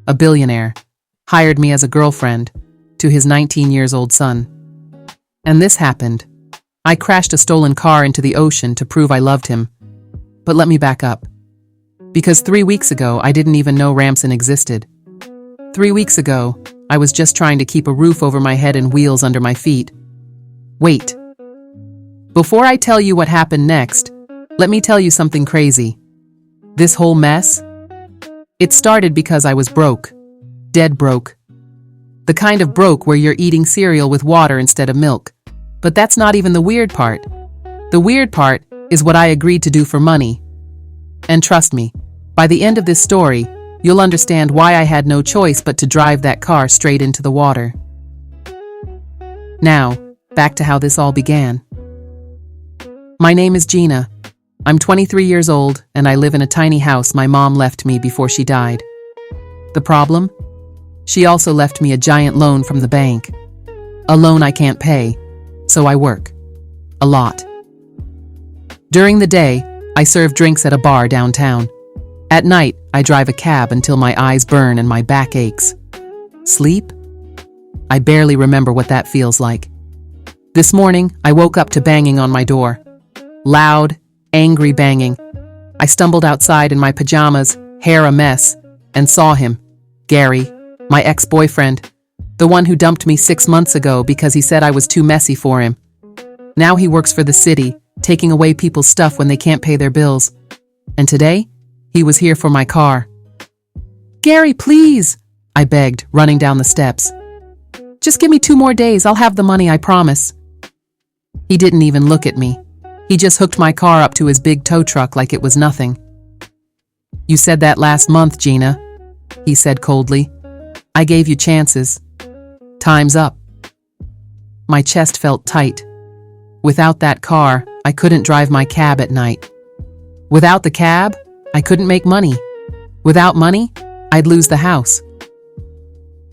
a billionaire, hired me as a girlfriend to his 19-year-old son. And this happened. I crashed a stolen car into the ocean to prove I loved him. But let me back up. Because 3 weeks ago, I didn't even know Ramson existed. 3 weeks ago, I was just trying to keep a roof over my head and wheels under my feet. Wait. Before I tell you what happened next, let me tell you something crazy. This whole mess? It started because I was broke. Dead broke. The kind of broke where you're eating cereal with water instead of milk. But that's not even the weird part. The weird part is what I agreed to do for money. And trust me, by the end of this story, you'll understand why I had no choice but to drive that car straight into the water. Now, back to how this all began. My name is Gina. I'm 23 years old, and I live in a tiny house my mom left me before she died. The problem? She also left me a giant loan from the bank. A loan I can't pay, so I work. A lot. During the day, I serve drinks at a bar downtown. At night, I drive a cab until my eyes burn and my back aches. Sleep? I barely remember what that feels like. This morning, I woke up to banging on my door. Loud, angry banging. I stumbled outside in my pajamas, hair a mess, and saw him, Gary, my ex-boyfriend, the one who dumped me 6 months ago because he said I was too messy for him. Now he works for the city, taking away people's stuff when they can't pay their bills. And today, he was here for my car. Gary, please, I begged, running down the steps. Just give me 2 more days, I'll have the money, I promise. He didn't even look at me. He just hooked my car up to his big tow truck like it was nothing. You said that last month, Gina, he said coldly. I gave you chances. Time's up. My chest felt tight. Without that car, I couldn't drive my cab at night. Without the cab, I couldn't make money. Without money, I'd lose the house.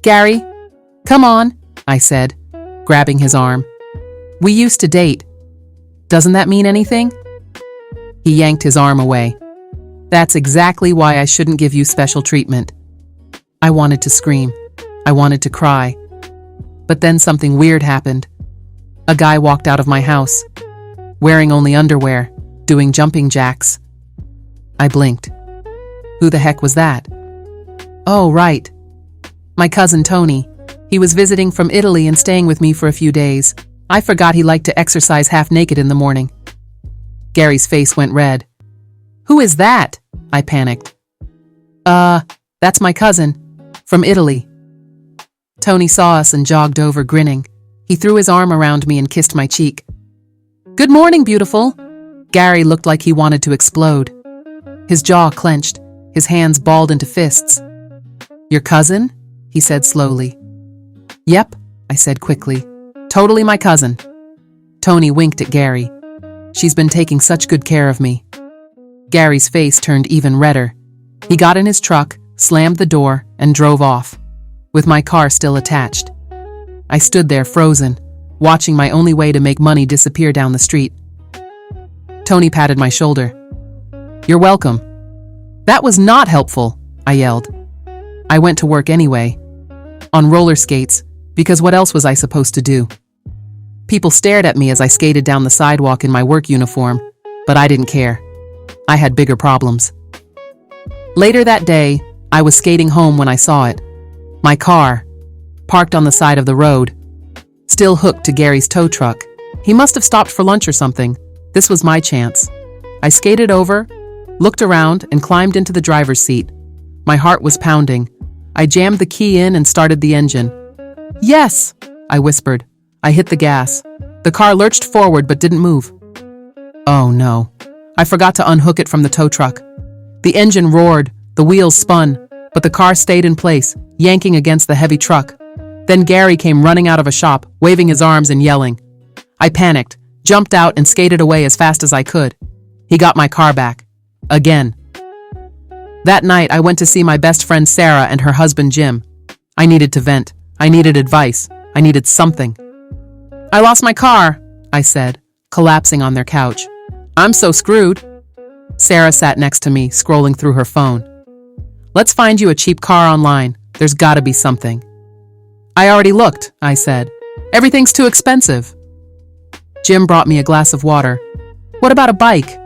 Gary, come on, I said, grabbing his arm. We used to date. Doesn't that mean anything? He yanked his arm away. That's exactly why I shouldn't give you special treatment. I wanted to scream. I wanted to cry. But then something weird happened. A guy walked out of my house, wearing only underwear, doing jumping jacks. I blinked. Who the heck was that? Oh, right. My cousin Tony. He was visiting from Italy and staying with me for a few days. I forgot he liked to exercise half naked in the morning. Gary's face went red. Who is that? I panicked. That's my cousin. From Italy. Tony saw us and jogged over, grinning. He threw his arm around me and kissed my cheek. Good morning, beautiful. Gary looked like he wanted to explode. His jaw clenched, his hands balled into fists. Your cousin? He said slowly. Yep, I said quickly. Totally my cousin. Tony winked at Gary. She's been taking such good care of me. Gary's face turned even redder. He got in his truck, slammed the door, and drove off, with my car still attached. I stood there frozen, watching my only way to make money disappear down the street. Tony patted my shoulder. You're welcome. That was not helpful, I yelled. I went to work anyway, on roller skates, because what else was I supposed to do? People stared at me as I skated down the sidewalk in my work uniform, but I didn't care. I had bigger problems. Later that day, I was skating home when I saw it. My car, parked on the side of the road, still hooked to Gary's tow truck. He must have stopped for lunch or something. This was my chance. I skated over, looked around, and climbed into the driver's seat. My heart was pounding. I jammed the key in and started the engine. Yes, I whispered. I hit the gas. The car lurched forward but didn't move. Oh no. I forgot to unhook it from the tow truck. The engine roared, the wheels spun, but the car stayed in place, yanking against the heavy truck. Then Gary came running out of a shop, waving his arms and yelling. I panicked, jumped out, and skated away as fast as I could. He got my car back. Again. That night, I went to see my best friend Sarah and her husband Jim. I needed to vent. I needed advice. I needed something. I lost my car, I said, collapsing on their couch. I'm so screwed. Sarah sat next to me, scrolling through her phone. Let's find you a cheap car online, There's gotta be something. I already looked, I said. Everything's too expensive. Jim brought me a glass of water. What about a bike?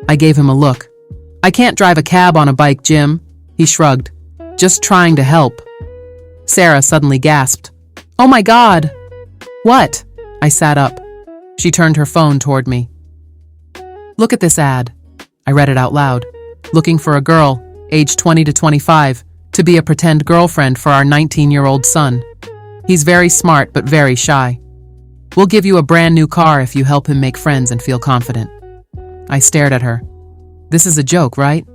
I gave him a look. I can't drive a cab on a bike, Jim. He shrugged. Just trying to help. Sarah suddenly gasped. Oh my God! What? I sat up. She turned her phone toward me. Look at this ad. I read it out loud. Looking for a girl, age 20 to 25, to be a pretend girlfriend for our 19-year-old son. He's very smart but very shy. We'll give you a brand new car if you help him make friends and feel confident. I stared at her. This is a joke, right?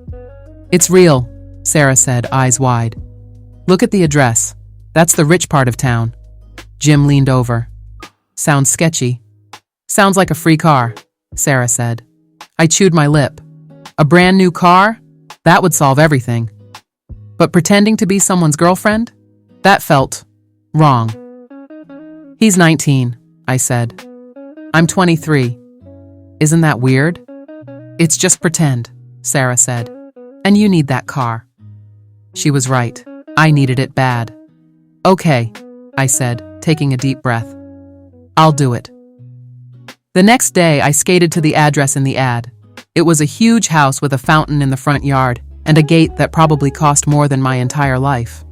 It's real, Sarah said, eyes wide. Look at the address. That's the rich part of town. Jim leaned over. Sounds sketchy. Sounds like a free car, Sarah said. I chewed my lip. A brand new car? That would solve everything. But pretending to be someone's girlfriend? That felt wrong. He's 19, I said. I'm 23. Isn't that weird? It's just pretend, Sarah said. And you need that car. She was right. I needed it bad. Okay, I said, taking a deep breath. I'll do it. The next day, I skated to the address in the ad. It was a huge house with a fountain in the front yard and a gate that probably cost more than my entire life.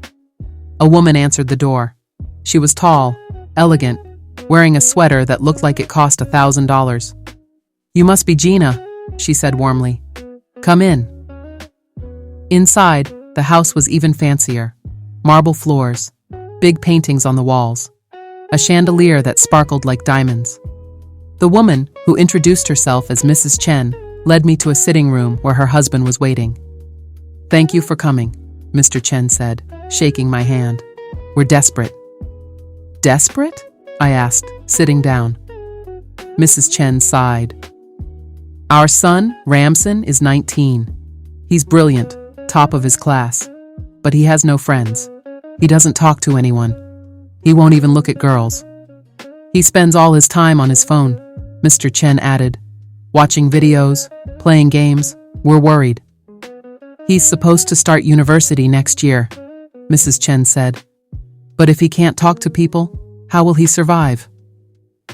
A woman answered the door. She was tall, elegant, wearing a sweater that looked like it cost $1,000. You must be Gina, she said warmly. Come in. Inside, the house was even fancier. Marble floors, big paintings on the walls, a chandelier that sparkled like diamonds. The woman, who introduced herself as Mrs. Chen, led me to a sitting room where her husband was waiting. Thank you for coming, Mr. Chen said, shaking my hand. We're desperate. Desperate? I asked, sitting down. Mrs. Chen sighed. Our son, Ramson, is 19. He's brilliant, top of his class, but he has no friends. He doesn't talk to anyone. He won't even look at girls. He spends all his time on his phone, Mr. Chen added. Watching videos, playing games, we're worried. He's supposed to start university next year, Mrs. Chen said. But if he can't talk to people, how will he survive?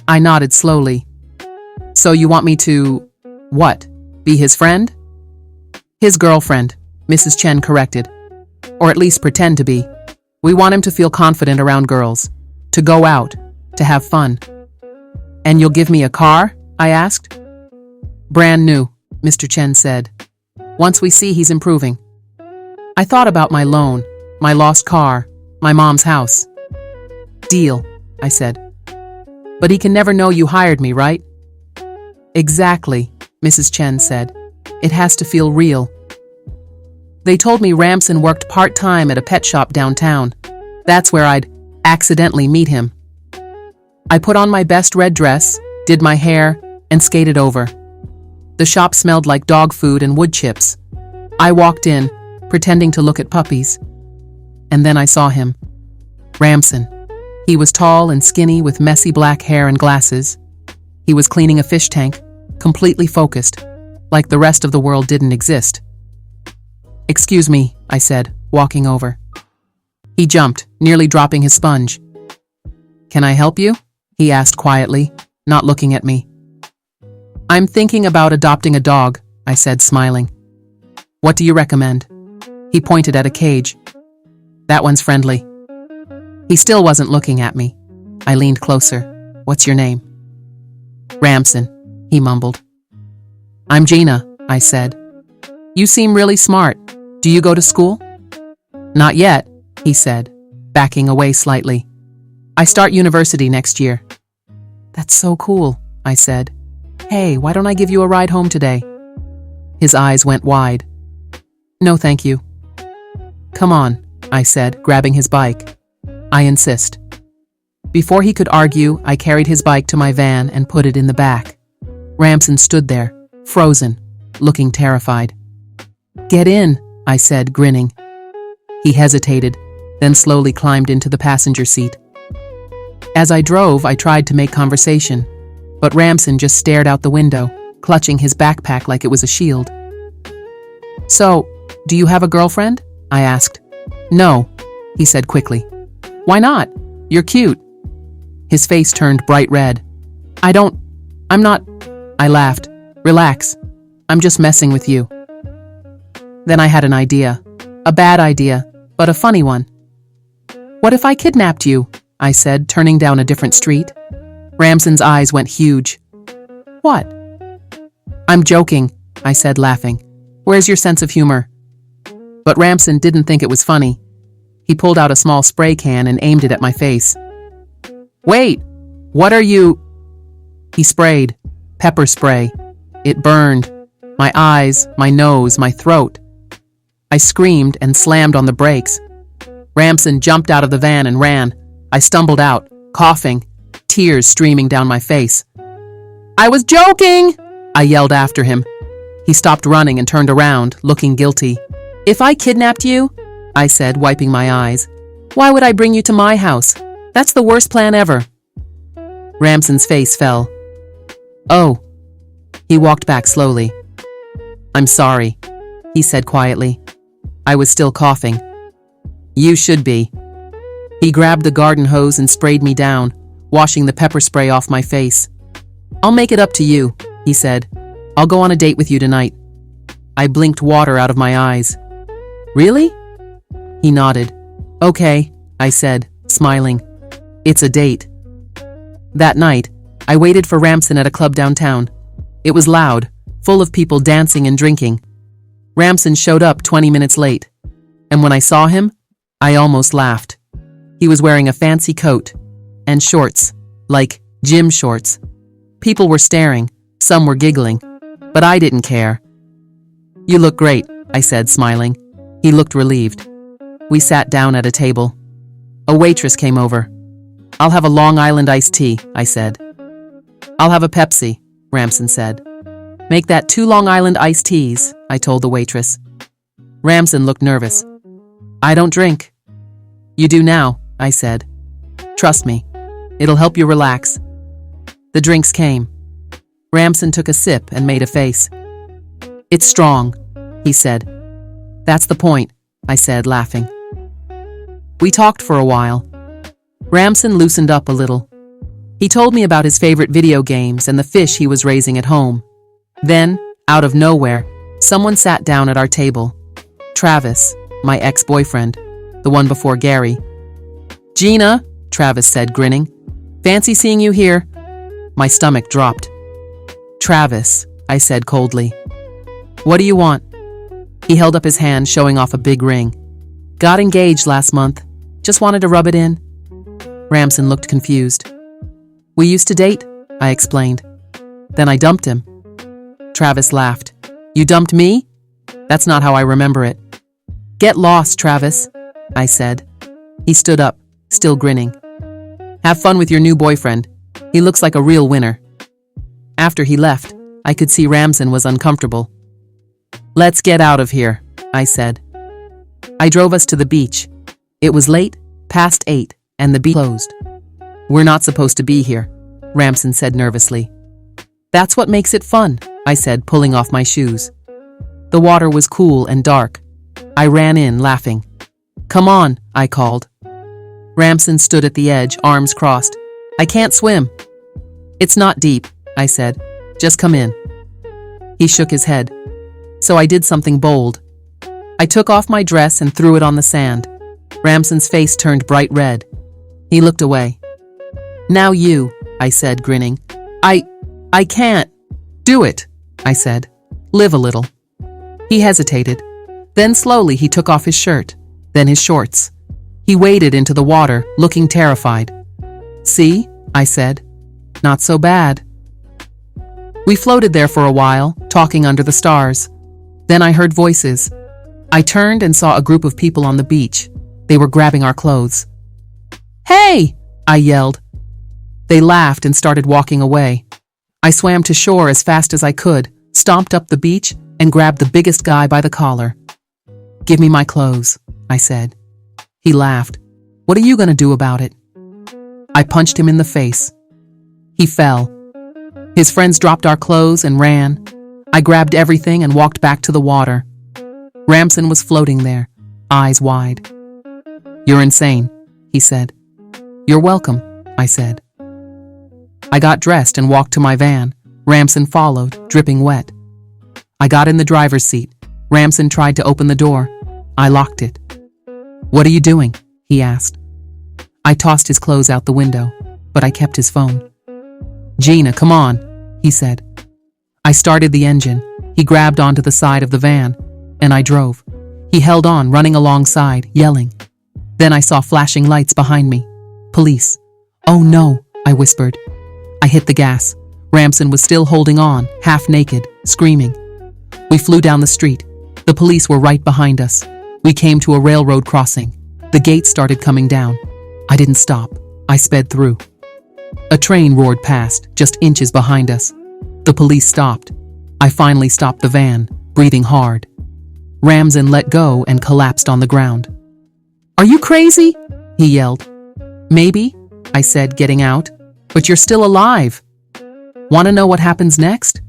I nodded slowly. So you want me to, what, be his friend? His girlfriend, Mrs. Chen corrected. Or at least pretend to be. We want him to feel confident around girls, to go out, to have fun. And you'll give me a car? I asked. Brand new, Mr. Chen said. Once we see he's improving. I thought about my loan, my lost car, my mom's house. Deal, I said. But he can never know you hired me, right? Exactly, Mrs. Chen said. It has to feel real. They told me Ramson worked part-time at a pet shop downtown. That's where I'd accidentally meet him. I put on my best red dress, did my hair, and skated over. The shop smelled like dog food and wood chips. I walked in, pretending to look at puppies. And then I saw him. Ramson. He was tall and skinny with messy black hair and glasses. He was cleaning a fish tank, completely focused, like the rest of the world didn't exist. Excuse me, I said, walking over. He jumped, nearly dropping his sponge. Can I help you? He asked quietly, not looking at me. I'm thinking about adopting a dog, I said, smiling. What do you recommend? He pointed at a cage. That one's friendly. He still wasn't looking at me. I leaned closer. What's your name? Ramson, he mumbled. I'm Gina, I said. You seem really smart. Do you go to school? Not yet, he said, backing away slightly. I start university next year. That's so cool, I said. Hey, why don't I give you a ride home today? His eyes went wide. No, thank you. Come on, I said, grabbing his bike. I insist. Before he could argue, I carried his bike to my van and put it in the back. Ramson stood there, frozen, looking terrified. Get in, I said, grinning. He hesitated, then slowly climbed into the passenger seat. As I drove, I tried to make conversation, but Ramson just stared out the window, clutching his backpack like it was a shield. So, do you have a girlfriend? I asked. No, he said quickly. Why not? You're cute. His face turned bright red. I'm not, I laughed. Relax. I'm just messing with you. Then I had an idea. A bad idea, but a funny one. What if I kidnapped you? I said, turning down a different street. Ramson's eyes went huge. What? I'm joking, I said, laughing. Where's your sense of humor? But Ramson didn't think it was funny. He pulled out a small spray can and aimed it at my face. Wait, what are you? He sprayed. Pepper spray. It burned. My eyes, my nose, my throat. I screamed and slammed on the brakes. Ramson jumped out of the van and ran. I stumbled out, coughing, tears streaming down my face. I was joking! I yelled after him. He stopped running and turned around, looking guilty. If I kidnapped you, I said, wiping my eyes, why would I bring you to my house? That's the worst plan ever. Ramson's face fell. Oh. He walked back slowly. I'm sorry, he said quietly. I was still coughing. You should be. He grabbed the garden hose and sprayed me down, washing the pepper spray off my face. I'll make it up to you, he said. I'll go on a date with you tonight. I blinked water out of my eyes. Really? He nodded. Okay, I said, smiling. It's a date. That night, I waited for Ramson at a club downtown. It was loud, full of people dancing and drinking. Ramson showed up 20 minutes late. And when I saw him, I almost laughed. He was wearing a fancy coat and shorts, like gym shorts. People were staring, some were giggling, but I didn't care. You look great, I said, smiling. He looked relieved. We sat down at a table. A waitress came over. I'll have a Long Island iced tea, I said. I'll have a Pepsi, Ramson said. Make that 2 Long Island iced teas, I told the waitress. Ramson looked nervous. I don't drink. You do now, I said. Trust me, it'll help you relax. The drinks came. Ramson took a sip and made a face. It's strong, he said. That's the point, I said, laughing. We talked for a while. Ramson loosened up a little. He told me about his favorite video games and the fish he was raising at home. Then, out of nowhere, someone sat down at our table. Travis, my ex-boyfriend, the one before Gary. Gina, Travis said, grinning. Fancy seeing you here. My stomach dropped. Travis, I said coldly. What do you want? He held up his hand, showing off a big ring. Got engaged last month. Just wanted to rub it in. Ramson looked confused. We used to date, I explained. Then I dumped him. Travis laughed. You dumped me? That's not how I remember it. Get lost, Travis, I said. He stood up, still grinning. Have fun with your new boyfriend. He looks like a real winner. After he left, I could see Ramson was uncomfortable. Let's get out of here, I said. I drove us to the beach. It was late, past 8, and the beach closed. We're not supposed to be here, Ramson said nervously. That's what makes it fun, I said, pulling off my shoes. The water was cool and dark. I ran in, laughing. Come on, I called. Ramson stood at the edge, arms crossed. I can't swim. It's not deep, I said. Just come in. He shook his head. So I did something bold. I took off my dress and threw it on the sand. Ramson's face turned bright red. He looked away. Now you, I said, grinning. I can't. Do it, I said. Live a little. He hesitated. Then slowly he took off his shirt, then his shorts. He waded into the water, looking terrified. See, I said. Not so bad. We floated there for a while, talking under the stars. Then I heard voices. I turned and saw a group of people on the beach. They were grabbing our clothes. Hey! I yelled. They laughed and started walking away. I swam to shore as fast as I could, stomped up the beach, and grabbed the biggest guy by the collar. Give me my clothes, I said. He laughed. What are you going to do about it? I punched him in the face. He fell. His friends dropped our clothes and ran. I grabbed everything and walked back to the water. Ramson was floating there, eyes wide. "You're insane," he said. "You're welcome," I said. I got dressed and walked to my van. Ramson followed, dripping wet. I got in the driver's seat. Ramson tried to open the door. I locked it. "What are you doing?" he asked. I tossed his clothes out the window, but I kept his phone. "Gina, come on," he said. I started the engine. He grabbed onto the side of the van, and I drove. He held on, running alongside, yelling. Then I saw flashing lights behind me. Police. "Oh no," I whispered. I hit the gas. Ramson was still holding on, half naked, screaming. We flew down the street. The police were right behind us. We came to a railroad crossing. The gates started coming down. I didn't stop. I sped through. A train roared past, just inches behind us. The police stopped. I finally stopped the van, breathing hard. Ramson let go and collapsed on the ground. "Are you crazy?" he yelled. "Maybe," I said, getting out. "But you're still alive." Want to know what happens next?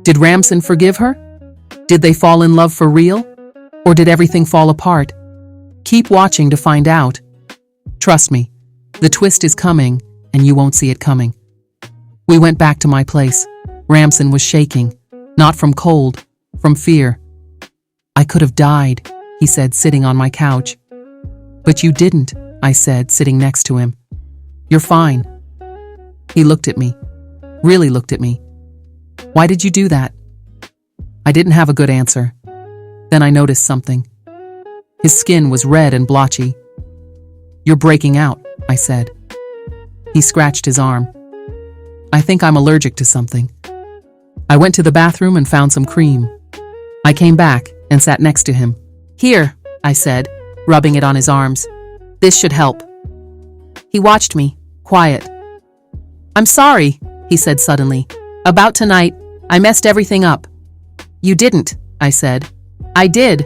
Did Ramson forgive her? Did they fall in love for real? Or did everything fall apart? Keep watching to find out. Trust me, the twist is coming, and you won't see it coming. We went back to my place. Ramson was shaking, not from cold, from fear. "I could have died," he said, sitting on my couch. "But you didn't," I said, sitting next to him. "You're fine." He looked at me, really looked at me. "Why did you do that?" I didn't have a good answer. Then I noticed something. His skin was red and blotchy. "You're breaking out," I said. He scratched his arm. "I think I'm allergic to something." I went to the bathroom and found some cream. I came back and sat next to him. "Here," I said, rubbing it on his arms. "This should help." He watched me, quiet. "I'm sorry," he said suddenly. "About tonight, I messed everything up." "You didn't," I said. "I did."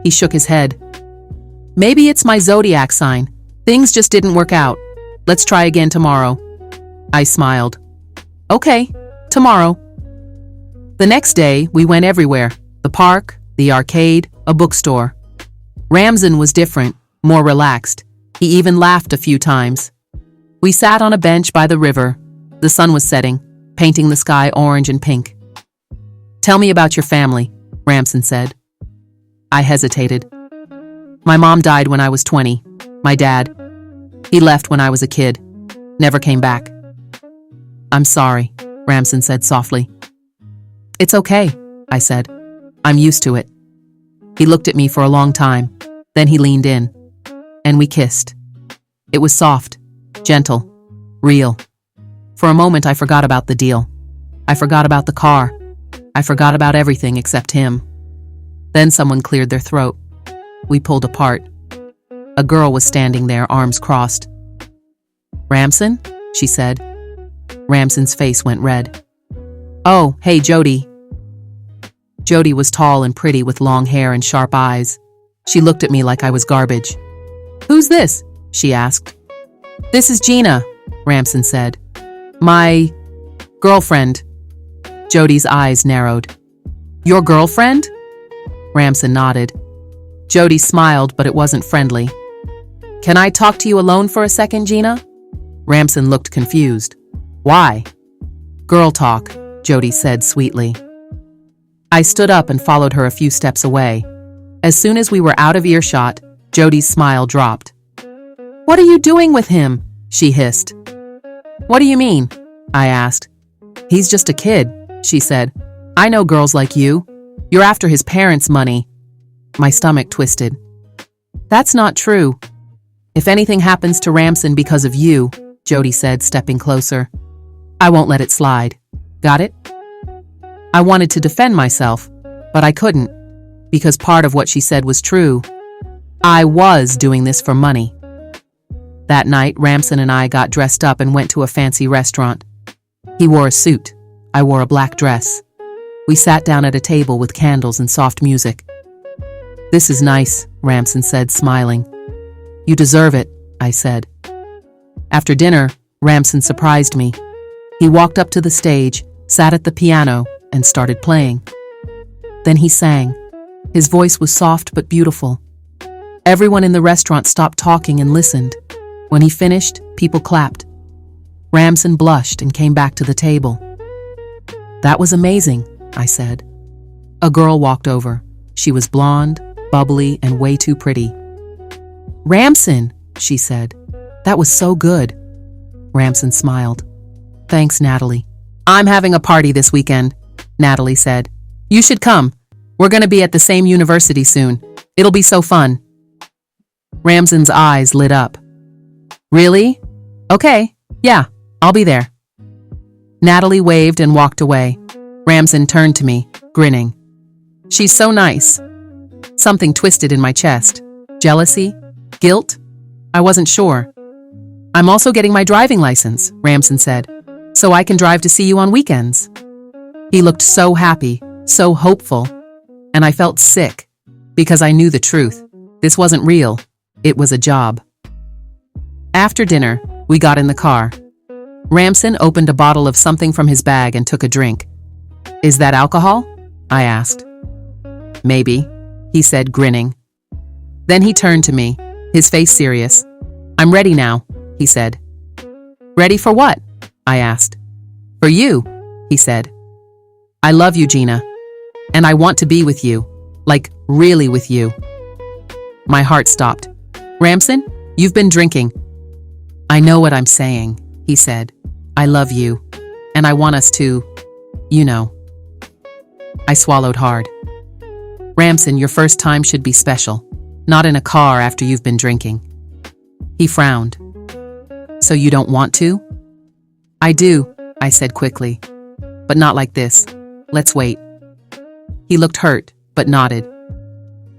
He shook his head. "Maybe it's my zodiac sign. Things just didn't work out. Let's try again tomorrow." I smiled. "Okay, tomorrow." The next day, we went everywhere. The park, the arcade, a bookstore. Ramson was different, more relaxed. He even laughed a few times. We sat on a bench by the river. The sun was setting, painting the sky orange and pink. "Tell me about your family," Ramson said. I hesitated. "My mom died when I was 20. My dad, he left when I was a kid. Never came back." "I'm sorry," Ramson said softly. "It's okay," I said. "I'm used to it." He looked at me for a long time. Then he leaned in. And we kissed. It was soft, gentle, real. For a moment, I forgot about the deal. I forgot about the car. I forgot about everything except him. Then someone cleared their throat. We pulled apart. A girl was standing there, arms crossed. "Ramson?" she said. Ramson's face went red. "Oh, hey, Jody." Jody was tall and pretty with long hair and sharp eyes. She looked at me like I was garbage. "Who's this?" she asked. "This is Gina," Ramson said. "My girlfriend." Jody's eyes narrowed. "Your girlfriend?" Ramson nodded. Jody smiled, but it wasn't friendly. "Can I talk to you alone for a second, Gina?" Ramson looked confused. "Why?" "Girl talk," Jody said sweetly. I stood up and followed her a few steps away. As soon as we were out of earshot, Jody's smile dropped. "What are you doing with him?" she hissed. "What do you mean?" I asked. "He's just a kid," she said. "I know girls like you. You're after his parents' money." My stomach twisted. "That's not true. If anything happens to Ramson because of you," Jody said, stepping closer, "I won't let it slide. Got it?" I wanted to defend myself, but I couldn't, because part of what she said was true. I was doing this for money. That night, Ramson and I got dressed up and went to a fancy restaurant. He wore a suit. I wore a black dress. We sat down at a table with candles and soft music. "This is nice," Ramson said, smiling. "You deserve it," I said. After dinner, Ramson surprised me. He walked up to the stage, sat at the piano, and started playing. Then he sang. His voice was soft but beautiful. Everyone in the restaurant stopped talking and listened. When he finished, people clapped. Ramson blushed and came back to the table. "That was amazing," I said. A girl walked over. She was blonde, bubbly, and way too pretty. "Ramson," she said. "That was so good." Ramson smiled. "Thanks, Natalie." "I'm having a party this weekend," Natalie said. "You should come. We're going to be at the same university soon. It'll be so fun." Ramson's eyes lit up. "Really? Okay, yeah, I'll be there." Natalie waved and walked away. Ramson turned to me, grinning. "She's so nice." Something twisted in my chest. Jealousy? Guilt? I wasn't sure. "I'm also getting my driving license," Ramson said, "so I can drive to see you on weekends." He looked so happy, so hopeful, and I felt sick because I knew the truth. This wasn't real. It was a job. After dinner, we got in the car. Ramson opened a bottle of something from his bag and took a drink. "Is that alcohol?" I asked. "Maybe," he said, grinning. Then he turned to me, his face serious. "I'm ready now," he said. "Ready for what?" I asked. "For you," he said. "I love you, Gina, and I want to be with you, like really with you." My heart stopped. "Ramson, you've been drinking." "I know what I'm saying," he said. "I love you, and I want us to, you know." I swallowed hard. "Ramson, your first time should be special, not in a car after you've been drinking." He frowned. "So you don't want to?" "I do," I said quickly. "But not like this. Let's wait." He looked hurt, but nodded.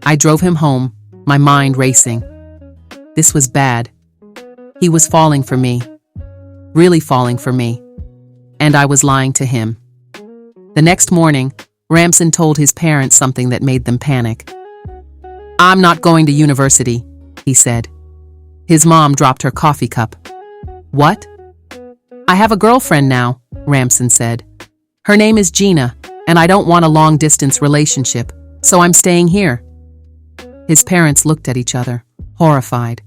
I drove him home, my mind racing. This was bad. He was falling for me. Really falling for me. And I was lying to him. The next morning, Ramson told his parents something that made them panic. "I'm not going to university," he said. His mom dropped her coffee cup. "What?" "I have a girlfriend now," Ramson said. "Her name is Gina, and I don't want a long-distance relationship, so I'm staying here." His parents looked at each other, horrified.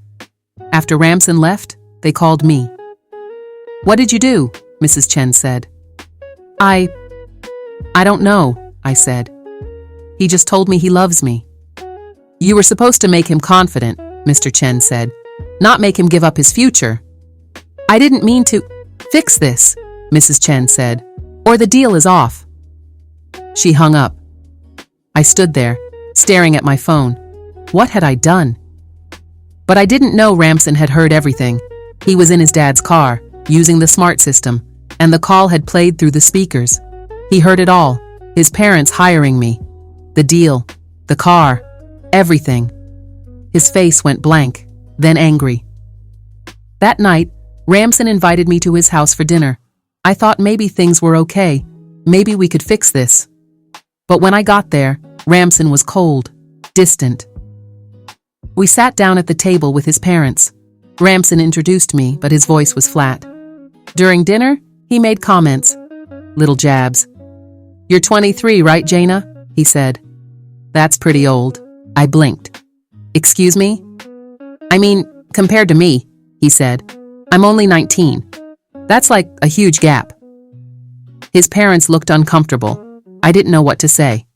After Ramson left, they called me. "What did you do?" Mrs. Chen said. I don't know," I said. "He just told me he loves me." "You were supposed to make him confident," Mr. Chen said, "not make him give up his future." "I didn't mean to fix this," Mrs. Chen said, "or the deal is off." She hung up. I stood there, staring at my phone. What had I done? But I didn't know Ramson had heard everything. He was in his dad's car, using the smart system, and the call had played through the speakers. He heard it all, his parents hiring me, the deal, the car, everything. His face went blank, then angry. That night, Ramson invited me to his house for dinner. I thought maybe things were okay, maybe we could fix this. But when I got there, Ramson was cold, distant. We sat down at the table with his parents. Ramson introduced me, but his voice was flat. During dinner, he made comments, little jabs. "You're 23, right, Jana?" he said. "That's pretty old." I blinked. "Excuse me?" "I mean, compared to me," he said. "I'm only 19. That's like a huge gap." His parents looked uncomfortable. I didn't know what to say.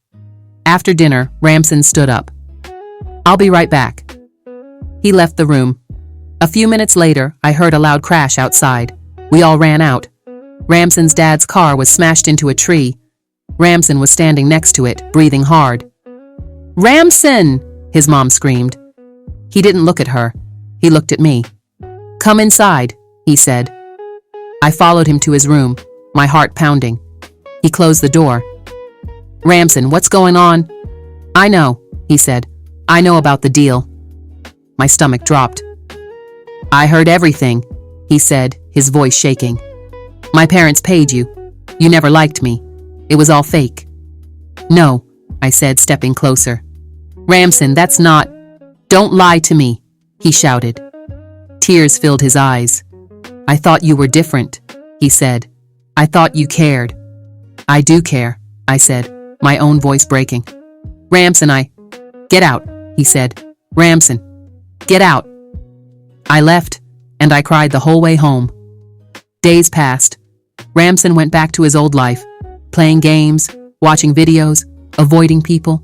After dinner, Ramson stood up. "I'll be right back." He left the room. A few minutes later, I heard a loud crash outside. We all ran out. Ramson's dad's car was smashed into a tree. Ramson was standing next to it, breathing hard. "Ramson!" his mom screamed. He didn't look at her. He looked at me. "Come inside," he said. I followed him to his room, my heart pounding. He closed the door. "Ramson, what's going on?" "I know," he said. "I know about the deal." My stomach dropped. "I heard everything," he said, his voice shaking. "My parents paid you. You never liked me. It was all fake." "No," I said, stepping closer. "Ramson, that's not—" "Don't lie to me," he shouted. Tears filled his eyes. "I thought you were different," he said. "I thought you cared." "I do care," I said, my own voice breaking. "Ramson, Get out," he said. "Ramson, Get out. I left, and I cried the whole way home. Days passed. Ramson went back to his old life, playing games, watching videos, avoiding people.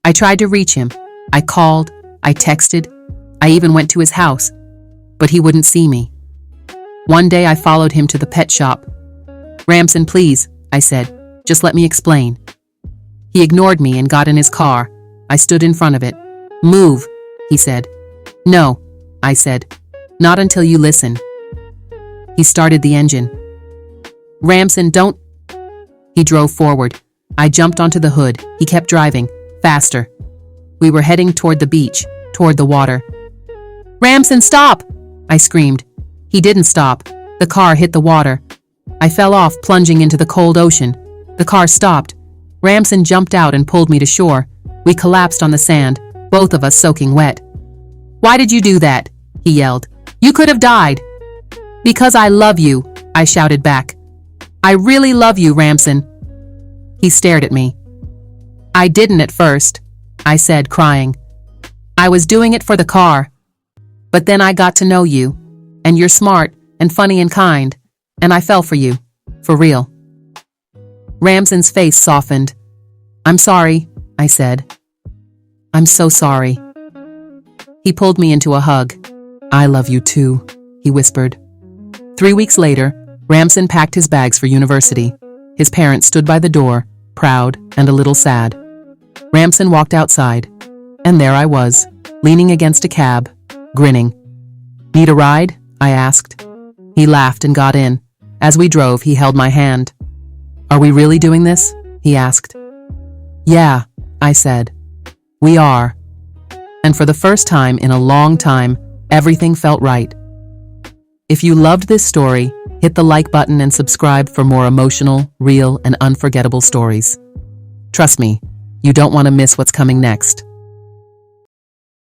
I tried to reach him. I called, I texted, I even went to his house, but he wouldn't see me. One day I followed him to the pet shop. Ramson, please, I said, just let me explain. He ignored me and got in his car. I stood in front of it. Move, he said. No, I said, not until you listen. He started the engine. Ramson, don't. He drove forward. I jumped onto the hood. He kept driving, faster. We were heading toward the beach, toward the water. Ramson, stop! I screamed. He didn't stop. The car hit the water. I fell off, plunging into the cold ocean. The car stopped. Ramson jumped out and pulled me to shore. We collapsed on the sand, both of us soaking wet. Why did you do that? He yelled. You could have died. Because I love you, I shouted back. I really love you, Ramson. He stared at me. I didn't at first, I said, crying. I was doing it for the car. But then I got to know you, and you're smart and funny and kind, and I fell for you, for real. Ramson's face softened. I'm sorry, I said. I'm so sorry. He pulled me into a hug. I love you too, he whispered. 3 weeks later, Ramson packed his bags for university. His parents stood by the door, proud and a little sad. Ramson walked outside, and there I was, leaning against a cab, grinning. Need a ride? I asked. He laughed and got in. As we drove, he held my hand. Are we really doing this? He asked. Yeah, I said. We are. And for the first time in a long time, everything felt right. If you loved this story, hit the like button and subscribe for more emotional, real, and unforgettable stories. Trust me, you don't want to miss what's coming next.